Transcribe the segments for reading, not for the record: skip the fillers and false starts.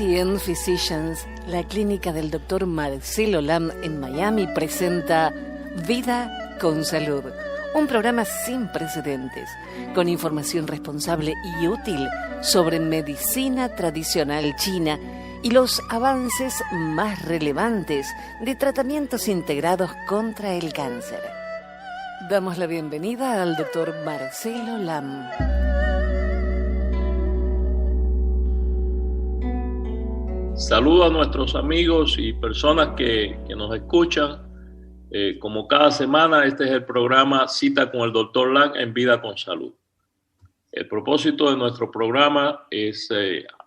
ACN Physicians, la clínica del Dr. Marcelo Lam en Miami, presenta Vida con Salud, un programa sin precedentes, con información responsable y útil sobre medicina tradicional china y los avances más relevantes de tratamientos integrados contra el cáncer. Damos la bienvenida al Dr. Marcelo Lam. Saludo a nuestros amigos y personas que nos escuchan. Como cada semana, este es el programa Cita con el Dr. Lam en Vida con Salud. El propósito de nuestro programa es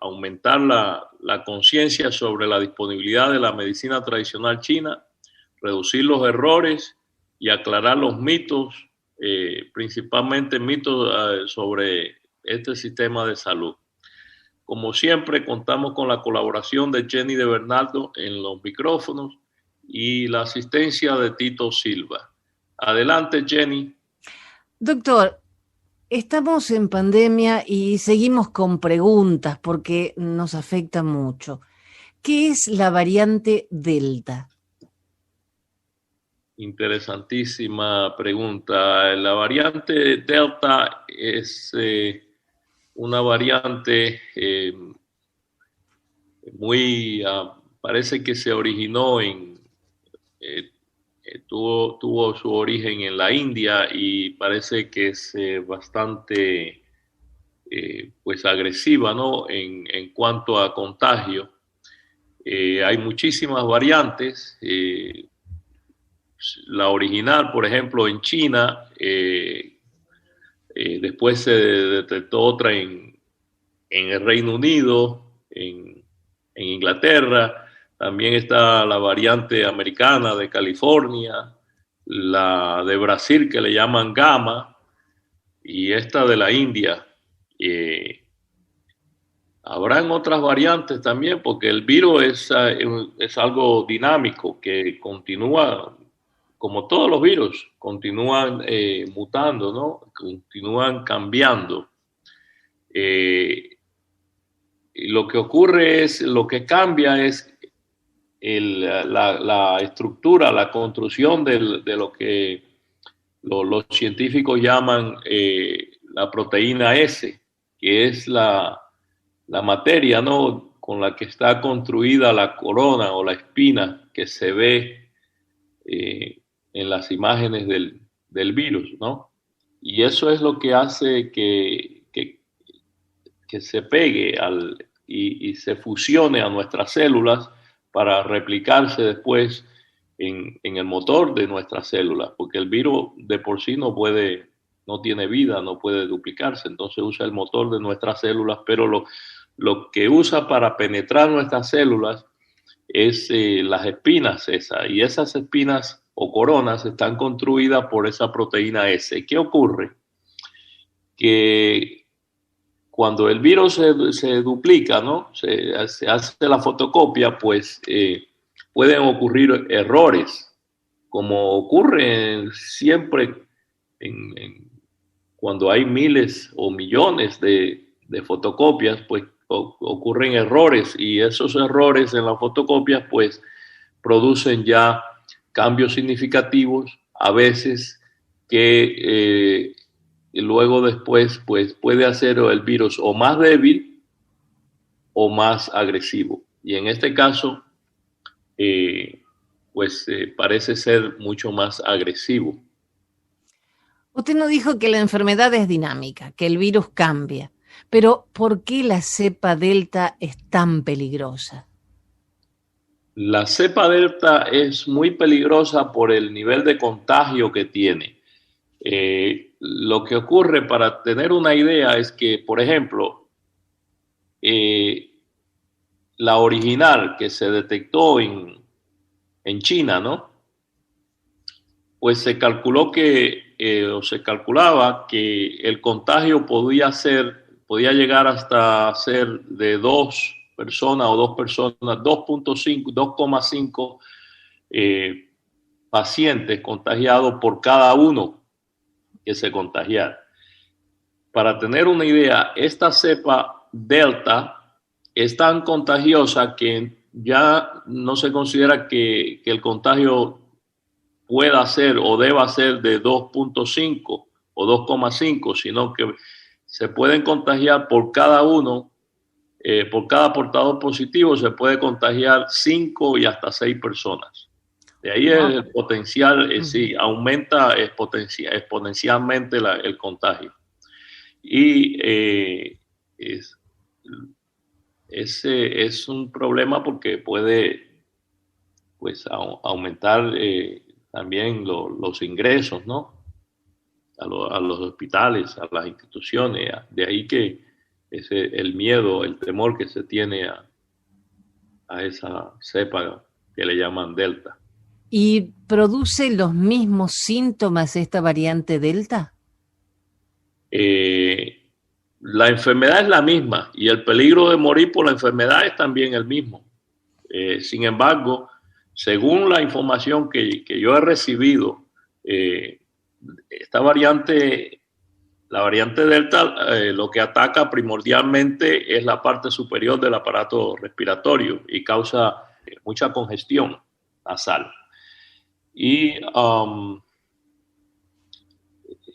aumentar la conciencia sobre la disponibilidad de la medicina tradicional china, reducir los errores y aclarar los mitos, principalmente mitos sobre este sistema de salud. Como siempre, contamos con la colaboración de Jenny de Bernardo en los micrófonos y la asistencia de Tito Silva. Adelante, Jenny. Doctor, estamos en pandemia y seguimos con preguntas porque nos afecta mucho. ¿Qué es la variante Delta? Interesantísima pregunta. La variante Delta es una variante parece que se originó tuvo su origen en la India y parece que es bastante agresiva, ¿no? En cuanto a contagio. Hay muchísimas variantes. La original, por ejemplo, en China, después se detectó otra en el Reino Unido, en Inglaterra. También está la variante americana de California, la de Brasil que le llaman Gamma, y esta de la India. Habrán otras variantes también, porque el virus es algo dinámico que continúa. Como todos los virus, continúan mutando, ¿no? Continúan cambiando. Lo que cambia es la estructura, la construcción de lo que los científicos llaman la proteína S, que es la materia, ¿no? Con la que está construida la corona o la espina que se ve en las imágenes del virus, ¿no? Y eso es lo que hace que se pegue y se fusione a nuestras células para replicarse después en el motor de nuestras células, porque el virus de por sí no tiene vida, no puede duplicarse, entonces usa el motor de nuestras células, pero lo que usa para penetrar nuestras células es las espinas esas, y esas espinas o coronas están construidas por esa proteína S. ¿Qué ocurre? Que cuando el virus se duplica, ¿no? Se hace la fotocopia, pues pueden ocurrir errores, como ocurre siempre cuando hay miles o millones de fotocopias, pues ocurren errores, y esos errores en las fotocopias pues producen ya cambios significativos, a veces que luego después pues puede hacer el virus o más débil o más agresivo. Y en este caso parece ser mucho más agresivo. Usted nos dijo que la enfermedad es dinámica, que el virus cambia, pero ¿por qué la cepa Delta es tan peligrosa? La cepa Delta es muy peligrosa por el nivel de contagio que tiene. Lo que ocurre, para tener una idea, es que, por ejemplo, la original que se detectó en China, ¿no? Pues se calculaba que el contagio podía llegar hasta ser de 2 personas o 2 personas, 2,5 pacientes contagiados por cada uno que se contagiara. Para tener una idea, esta cepa Delta es tan contagiosa que ya no se considera que el contagio pueda ser o deba ser de 2.5 o 2,5, sino que se pueden contagiar por cada uno, por cada portador positivo se puede contagiar 5 y hasta 6 personas. De ahí el potencial, sí, aumenta exponencialmente el contagio. Y ese es un problema porque puede pues aumentar también los ingresos, ¿no? A los hospitales, a las instituciones. De ahí que el miedo, el temor que se tiene a esa cepa que le llaman Delta. ¿Y produce los mismos síntomas esta variante Delta? La enfermedad es la misma y el peligro de morir por la enfermedad es también el mismo. Sin embargo, según la información que yo he recibido, esta variante, la variante Delta, lo que ataca primordialmente es la parte superior del aparato respiratorio y causa mucha congestión nasal. Y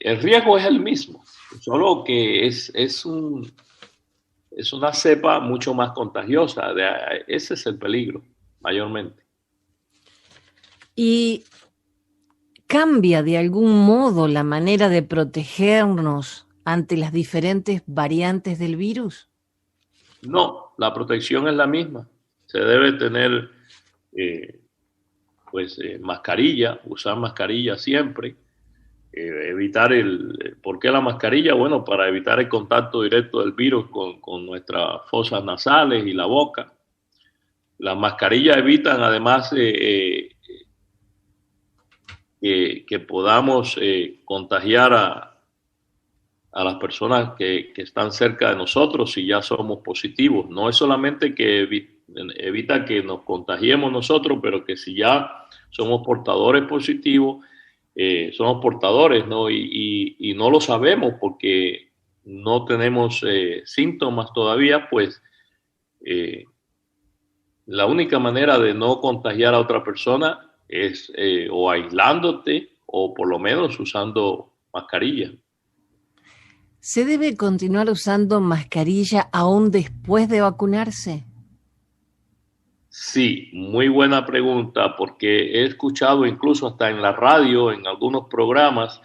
el riesgo es el mismo, solo que es una cepa mucho más contagiosa. Ese es el peligro, mayormente. ¿Y cambia de algún modo la manera de protegernos ante las diferentes variantes del virus? No, la protección es la misma. Se debe tener mascarilla, usar mascarilla siempre, evitar ¿por qué la mascarilla? Bueno, para evitar el contacto directo del virus con nuestras fosas nasales y la boca. Las mascarillas evitan además que podamos contagiar a las personas que están cerca de nosotros si ya somos positivos. No es solamente que evita que nos contagiemos nosotros, pero que si ya somos portadores positivos, somos portadores, ¿no? Y no lo sabemos porque no tenemos síntomas todavía, pues la única manera de no contagiar a otra persona es o aislándote o por lo menos usando mascarilla. ¿Se debe continuar usando mascarilla aún después de vacunarse? Sí, muy buena pregunta, porque he escuchado incluso hasta en la radio, en algunos programas,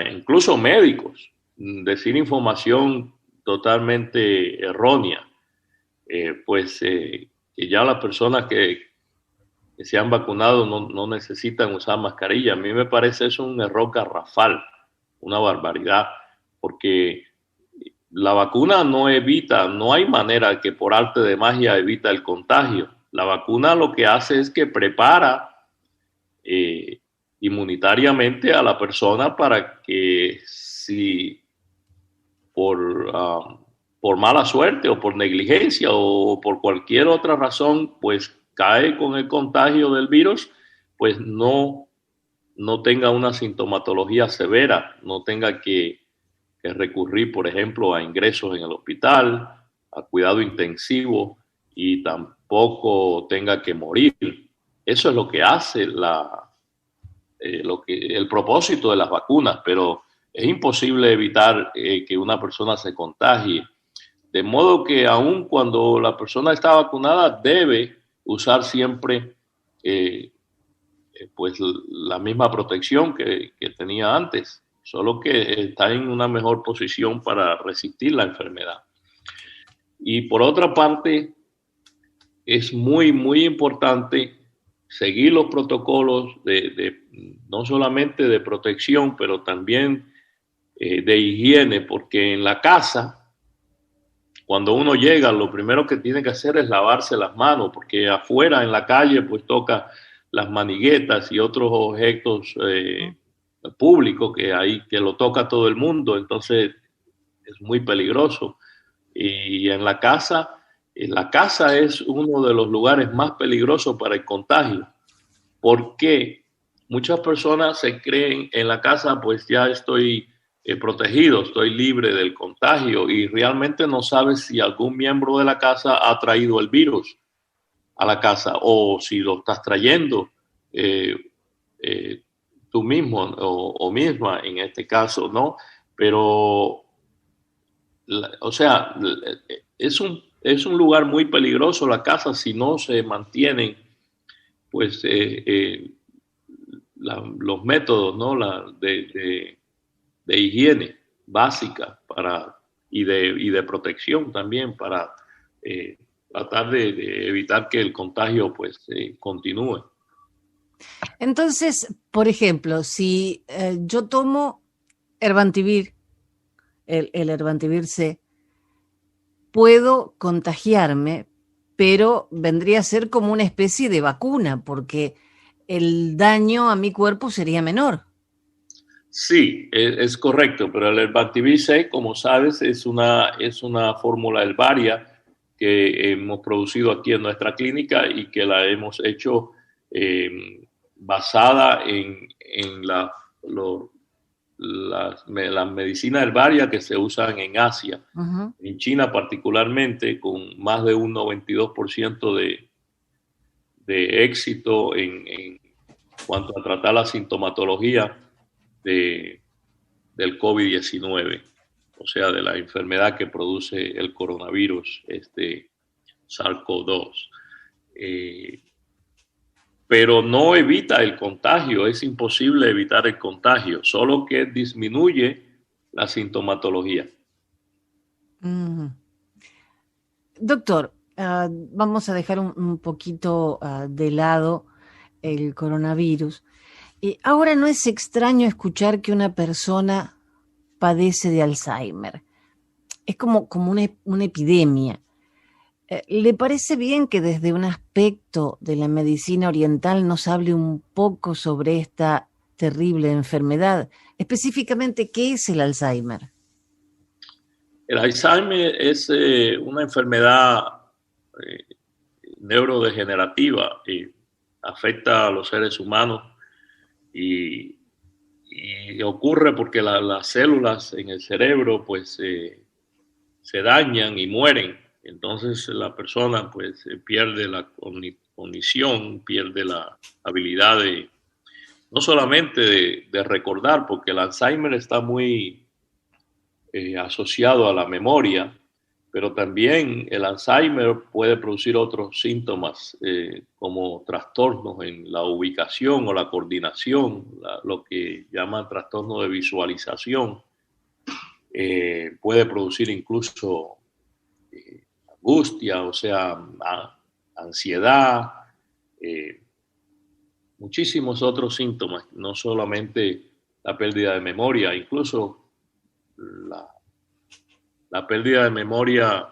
incluso médicos, decir información totalmente errónea. Que ya las personas que se han vacunado no necesitan usar mascarilla. A mí me parece eso un error garrafal, una barbaridad, porque la vacuna no evita, no hay manera que por arte de magia evita el contagio. La vacuna lo que hace es que prepara inmunitariamente a la persona para que si por mala suerte o por negligencia o por cualquier otra razón, pues cae con el contagio del virus, pues no tenga una sintomatología severa, no tenga que recurrir, por ejemplo, a ingresos en el hospital, a cuidado intensivo y tampoco tenga que morir. Eso es lo que hace el propósito de las vacunas, pero es imposible evitar que una persona se contagie. De modo que aun cuando la persona está vacunada debe usar siempre pues la misma protección que tenía antes, solo que está en una mejor posición para resistir la enfermedad. Y por otra parte, es muy, muy importante seguir los protocolos no solamente de protección, pero también de higiene, porque en la casa, cuando uno llega, lo primero que tiene que hacer es lavarse las manos, porque afuera en la calle pues toca las maniguetas y otros objetos públicos que lo toca todo el mundo, entonces es muy peligroso. Y en la casa es uno de los lugares más peligrosos para el contagio, porque muchas personas se creen en la casa, pues ya estoy protegido, estoy libre del contagio y realmente no sabes si algún miembro de la casa ha traído el virus a la casa o si lo estás trayendo eh, eh, tú mismo o misma en este caso, ¿no? Pero, o sea, es un lugar muy peligroso la casa si no se mantienen, pues, los métodos, ¿no? De higiene básica y de protección también para eh, tratar de evitar que el contagio pues continúe. Entonces, por ejemplo, si yo tomo Herbantivir, el Herbantivir C, puedo contagiarme, pero vendría a ser como una especie de vacuna, porque el daño a mi cuerpo sería menor. Sí, es correcto, pero el Herbantivir C, como sabes, es una fórmula herbaria que hemos producido aquí en nuestra clínica y que la hemos hecho basada en la medicina herbaria que se usan en Asia, Uh-huh. en China particularmente, con más de un 92% de éxito en cuanto a tratar la sintomatología de, del COVID-19, o sea, de la enfermedad que produce el coronavirus, SARS-CoV-2. Pero no evita el contagio, es imposible evitar el contagio, solo que disminuye la sintomatología. Uh-huh. Doctor, vamos a dejar un poquito de lado el coronavirus. Ahora no es extraño escuchar que una persona padece de Alzheimer. Es como una epidemia. ¿Le parece bien que desde un aspecto de la medicina oriental nos hable un poco sobre esta terrible enfermedad? Específicamente, ¿qué es el Alzheimer? El Alzheimer es una enfermedad eh, neurodegenerativa y afecta a los seres humanos y, y ocurre porque las células en el cerebro pues se dañan y mueren. Entonces la persona pues pierde la cognición, pierde la habilidad de no solamente de recordar, porque el Alzheimer está muy asociado a la memoria, pero también el Alzheimer puede producir otros síntomas como trastornos en la ubicación o la coordinación, lo que llaman trastorno de visualización. Puede producir incluso angustia, o sea, ansiedad, eh, muchísimos otros síntomas, no solamente la pérdida de memoria, incluso la, la pérdida de memoria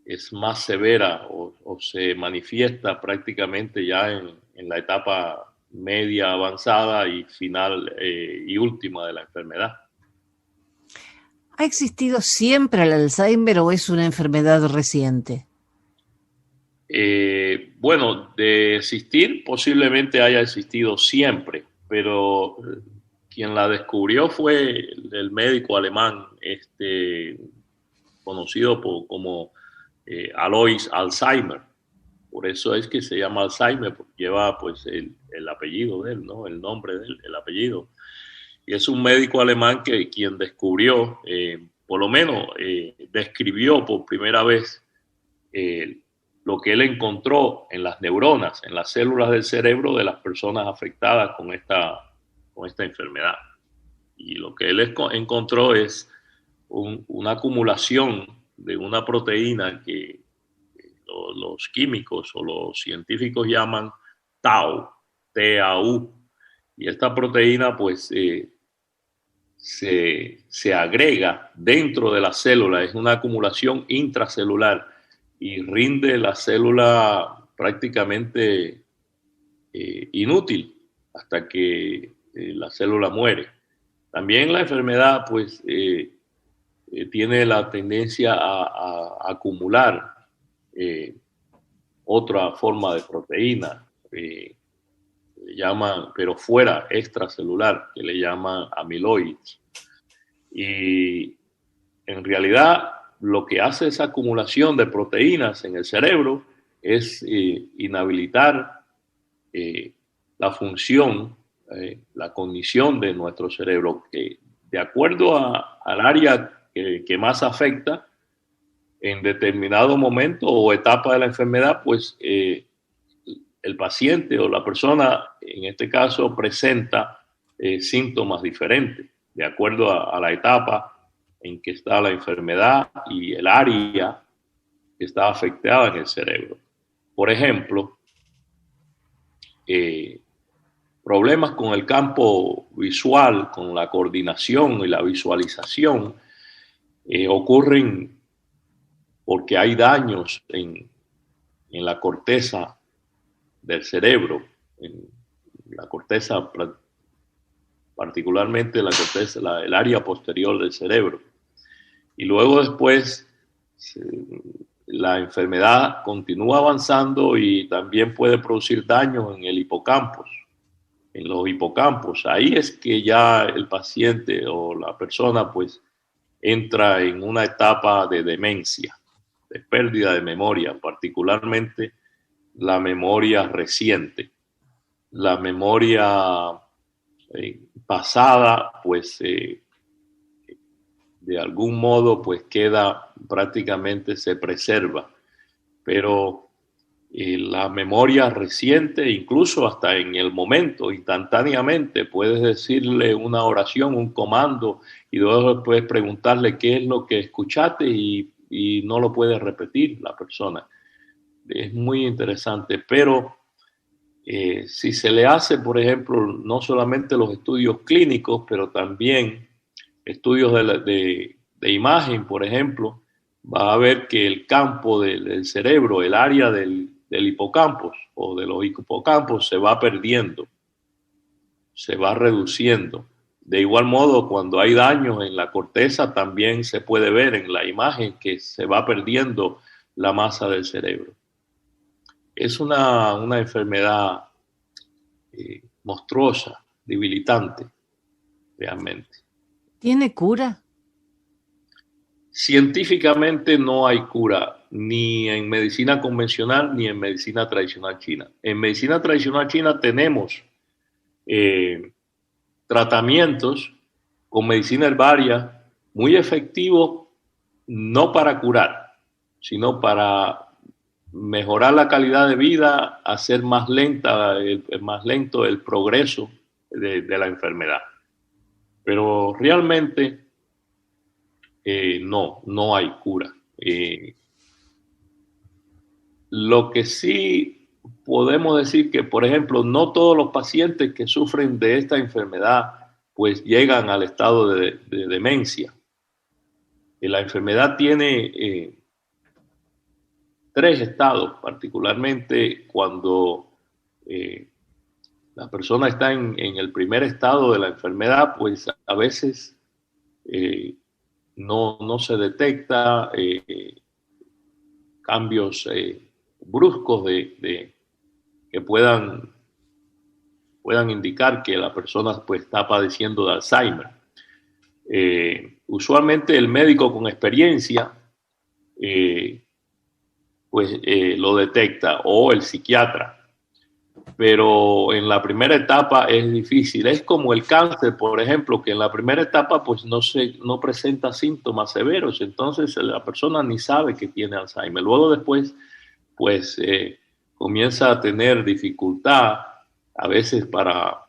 es más severa o se manifiesta prácticamente ya en la etapa media avanzada y final y última de la enfermedad. ¿Ha existido siempre el Alzheimer o es una enfermedad reciente? Bueno, de existir posiblemente haya existido siempre, pero quien la descubrió fue el médico alemán, conocido como Alois Alzheimer. Por eso es que se llama Alzheimer, porque lleva pues el apellido de él, ¿no? El nombre de él, el apellido. Y es un médico alemán que quien descubrió, por lo menos describió por primera vez eh, lo que él encontró en las neuronas, en las células del cerebro de las personas afectadas con esta enfermedad. Y lo que él encontró es una acumulación de una proteína que los químicos o los científicos llaman Tau, T-A-U. Y esta proteína pues se agrega dentro de la célula, es una acumulación intracelular y rinde la célula prácticamente inútil hasta que la célula muere. También la enfermedad pues tiene la tendencia a acumular otra forma de proteína, le llaman, pero fuera extracelular, que le llaman amiloides. Y en realidad lo que hace esa acumulación de proteínas en el cerebro es inhabilitar la función, la cognición de nuestro cerebro, que de acuerdo al área que más afecta en determinado momento o etapa de la enfermedad, pues el paciente o la persona, en este caso, presenta síntomas diferentes, de acuerdo a la etapa en que está la enfermedad y el área que está afectada en el cerebro. Por ejemplo, problemas con el campo visual, con la coordinación y la visualización, ocurren porque hay daños en la corteza del cerebro, en la corteza, particularmente la corteza, el área posterior del cerebro. Y luego después la enfermedad continúa avanzando y también puede producir daños en el hipocampo, en los hipocampos. Ahí es que ya el paciente o la persona pues entra en una etapa de demencia, de pérdida de memoria, particularmente la memoria reciente. La memoria pasada pues de algún modo pues queda, prácticamente se preserva, pero la memoria reciente, incluso hasta en el momento, instantáneamente, puedes decirle una oración, un comando, y luego puedes preguntarle qué es lo que escuchaste y no lo puede repetir la persona. Es muy interesante, pero si se le hace, por ejemplo, no solamente los estudios clínicos, pero también estudios de imagen, por ejemplo, va a ver que el campo del cerebro, el área del hipocampo o de los hipocampos se va perdiendo, se va reduciendo. De igual modo, cuando hay daños en la corteza, también se puede ver en la imagen que se va perdiendo la masa del cerebro. Es una enfermedad monstruosa, debilitante, realmente. ¿Tiene cura? Científicamente no hay cura, ni en medicina convencional ni en medicina tradicional china. En medicina tradicional china tenemos tratamientos con medicina herbaria muy efectivos, no para curar, sino para mejorar la calidad de vida, hacer más lento el progreso de la enfermedad. Pero realmente no hay cura. Lo que sí podemos decir que, por ejemplo, no todos los pacientes que sufren de esta enfermedad pues llegan al estado de demencia. La enfermedad tiene 3 estados, particularmente cuando la persona está en el primer estado de la enfermedad, pues a veces no se detecta cambios bruscos que puedan indicar que la persona pues está padeciendo de Alzheimer. Usualmente el médico con experiencia lo detecta, o el psiquiatra, pero en la primera etapa es difícil. Es como el cáncer, por ejemplo, que en la primera etapa pues no presenta síntomas severos, entonces la persona ni sabe que tiene Alzheimer. Luego después pues comienza a tener dificultad a veces para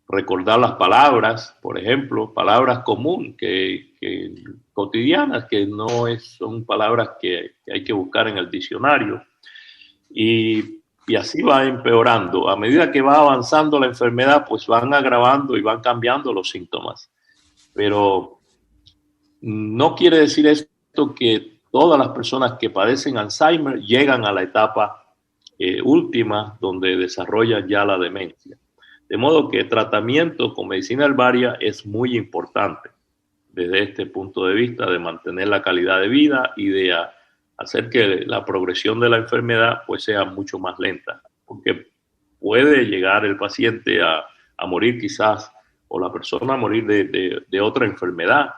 recordar las palabras, por ejemplo, palabras comunes, cotidianas, que son palabras que hay que buscar en el diccionario. Y así va empeorando. A medida que va avanzando la enfermedad, pues van agravando y van cambiando los síntomas. Pero no quiere decir esto que todas las personas que padecen Alzheimer llegan a la etapa última donde desarrollan ya la demencia. De modo que el tratamiento con medicina herbaria es muy importante desde este punto de vista de mantener la calidad de vida y de hacer que la progresión de la enfermedad pues sea mucho más lenta, porque puede llegar el paciente a morir quizás, o la persona a morir de otra enfermedad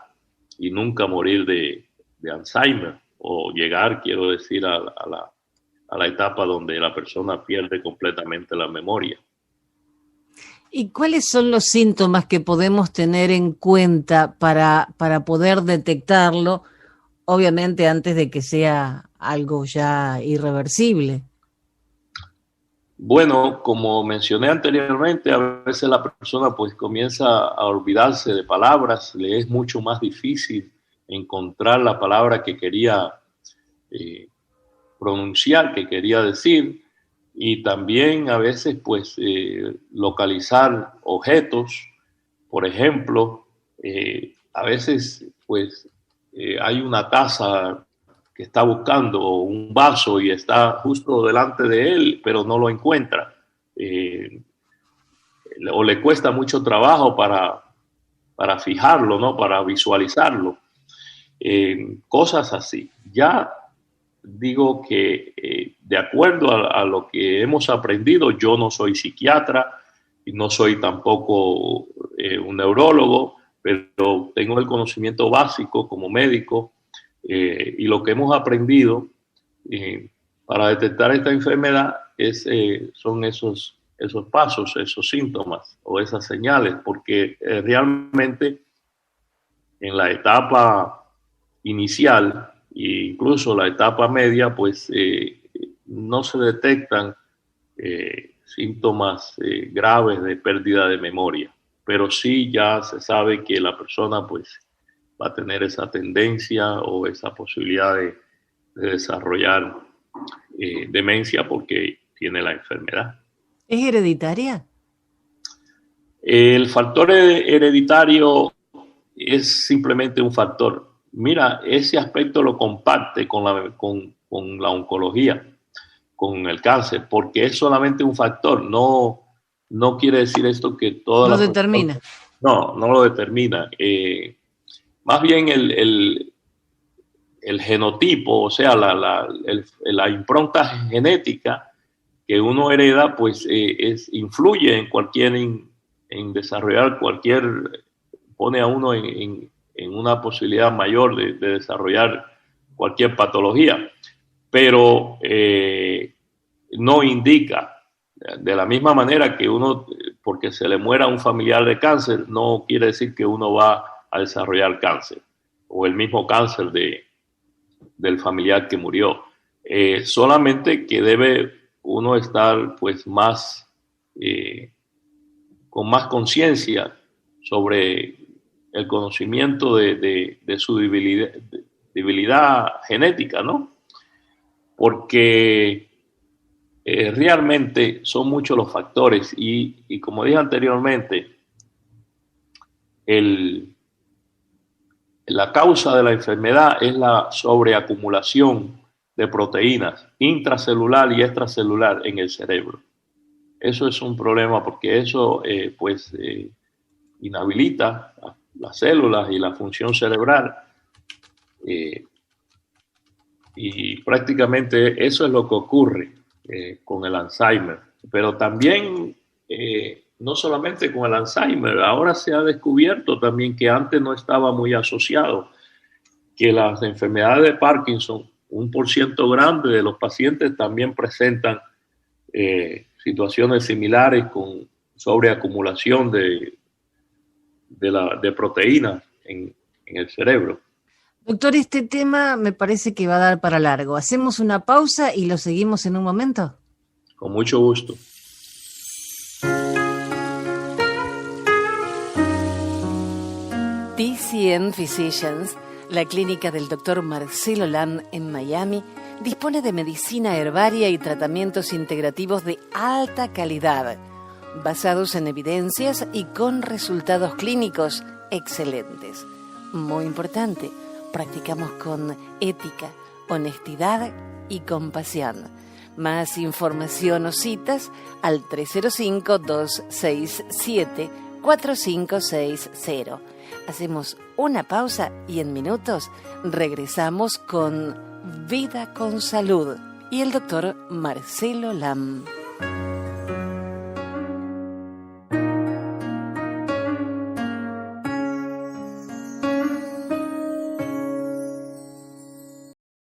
y nunca morir de Alzheimer o llegar, quiero decir, a la etapa donde la persona pierde completamente la memoria. ¿Y cuáles son los síntomas que podemos tener en cuenta para poder detectarlo, obviamente antes de que sea algo ya irreversible? Bueno, como mencioné anteriormente, a veces la persona pues comienza a olvidarse de palabras, le es mucho más difícil encontrar la palabra que quería pronunciar, que quería decir, y también a veces pues localizar objetos. Por ejemplo, a veces pues hay una taza que está buscando un vaso y está justo delante de él, pero no lo encuentra. O le cuesta mucho trabajo para fijarlo, ¿no? Para visualizarlo. Cosas así. Ya digo que de acuerdo a lo que hemos aprendido, yo no soy psiquiatra y no soy tampoco un neurólogo, pero tengo el conocimiento básico como médico y lo que hemos aprendido para detectar esta enfermedad son esos pasos, esos síntomas o esas señales, porque realmente en la etapa inicial e incluso la etapa media, pues no se detectan síntomas graves de pérdida de memoria, pero sí ya se sabe que la persona pues va a tener esa tendencia o esa posibilidad de desarrollar demencia porque tiene la enfermedad. ¿Es hereditaria? El factor hereditario es simplemente un factor. Mira, ese aspecto lo comparte con la oncología, con el cáncer, porque es solamente un factor. No quiere decir esto que toda no la determina. No lo determina. Más bien el genotipo, o sea, la impronta genética que uno hereda, pues influye en desarrollar pone a uno en una posibilidad mayor de desarrollar cualquier patología, pero no indica, de la misma manera que uno, porque se le muera un familiar de cáncer, no quiere decir que uno va a desarrollar cáncer, o el mismo cáncer del familiar que murió. Solamente que debe uno estar pues más con más conciencia sobre el conocimiento de su debilidad genética, ¿no? Porque realmente son muchos los factores y como dije anteriormente, la causa de la enfermedad es la sobreacumulación de proteínas intracelular y extracelular en el cerebro. Eso es un problema porque eso inhabilita las células y la función cerebral y prácticamente eso es lo que ocurre con el Alzheimer. Pero también no solamente con el Alzheimer, ahora se ha descubierto también que antes no estaba muy asociado, que las enfermedades de Parkinson, 1% grande de los pacientes también presentan situaciones similares con sobreacumulación de proteínas en el cerebro. Doctor, este tema me parece que va a dar para largo. ¿Hacemos una pausa y lo seguimos en un momento? Con mucho gusto. TCN Physicians, la clínica del Dr. Marcelo Lam en Miami, dispone de medicina herbaria y tratamientos integrativos de alta calidad, basados en evidencias y con resultados clínicos excelentes. Muy importante, practicamos con ética, honestidad y compasión. Más información o citas al 305-267-4560. Hacemos una pausa y en minutos regresamos con Vida con Salud y el doctor Marcelo Lam.